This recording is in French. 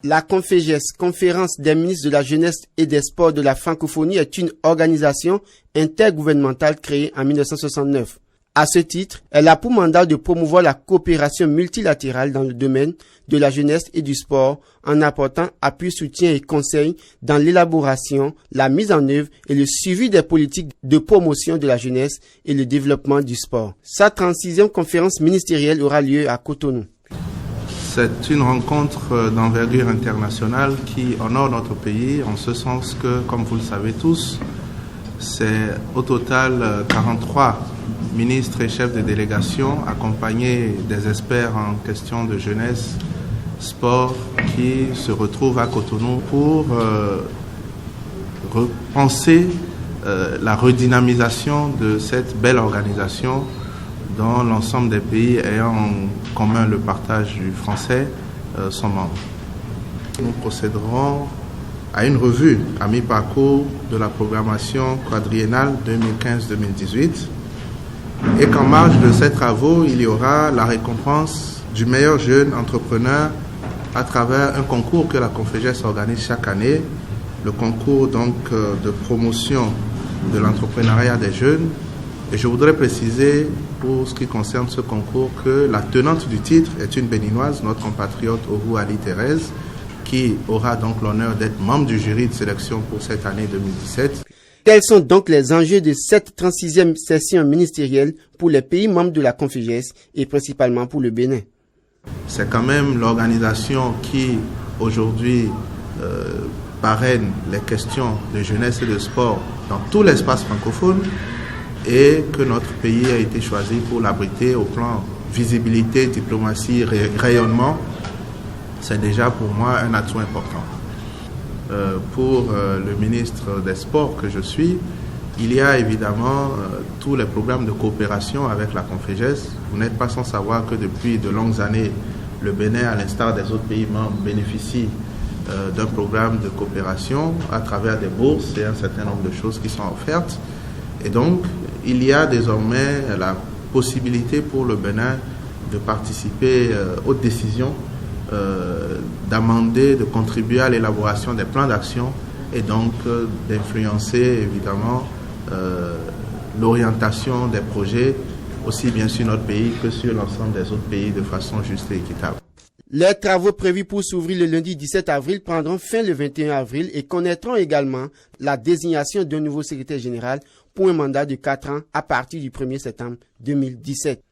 La Conféges, Conférence des ministres de la Jeunesse et des Sports de la Francophonie, est une organisation intergouvernementale créée en 1969. À ce titre, elle a pour mandat de promouvoir la coopération multilatérale dans le domaine de la jeunesse et du sport en apportant appui, soutien et conseils dans l'élaboration, la mise en œuvre et le suivi des politiques de promotion de la jeunesse et le développement du sport. Sa 36e conférence ministérielle aura lieu à Cotonou. C'est une rencontre d'envergure internationale qui honore notre pays en ce sens que, comme vous le savez tous, c'est au total 43 ministres et chefs de délégation accompagnés des experts en question de jeunesse, sport qui se retrouvent à Cotonou pour repenser la redynamisation de cette belle organisation dont l'ensemble des pays ayant en commun le partage du français sont membres. Nous procéderons à une revue à mi-parcours de la programmation quadriennale 2015-2018 et qu'en marge de ces travaux, il y aura la récompense du meilleur jeune entrepreneur à travers un concours que la Conféges organise chaque année, le concours donc de promotion de l'entrepreneuriat des jeunes. Et je voudrais préciser, pour ce qui concerne ce concours, que la tenante du titre est une béninoise, notre compatriote Oru Ali Thérèse, qui aura donc l'honneur d'être membre du jury de sélection pour cette année 2017. Quels sont donc les enjeux de cette 36e session ministérielle pour les pays membres de la Conféges et principalement pour le Bénin? C'est quand même l'organisation qui, aujourd'hui, parraine les questions de jeunesse et de sport dans tout l'espace francophone, et que notre pays a été choisi pour l'abriter au plan visibilité, diplomatie, rayonnement. C'est déjà pour moi un atout important. Pour le ministre des Sports que je suis, il y a évidemment tous les programmes de coopération avec la Conféges. Vous n'êtes pas sans savoir que depuis de longues années, le Bénin, à l'instar des autres pays membres, bénéficie d'un programme de coopération à travers des bourses et un certain nombre de choses qui sont offertes. Et donc, il y a désormais la possibilité pour le Bénin de participer aux décisions, d'amender, de contribuer à l'élaboration des plans d'action et donc d'influencer évidemment l'orientation des projets, aussi bien sur notre pays que sur l'ensemble des autres pays de façon juste et équitable. Les travaux prévus pour s'ouvrir le lundi 17 avril prendront fin le 21 avril et connaîtront également la désignation d'un nouveau secrétaire général pour un mandat de 4 ans à partir du 1er septembre 2017.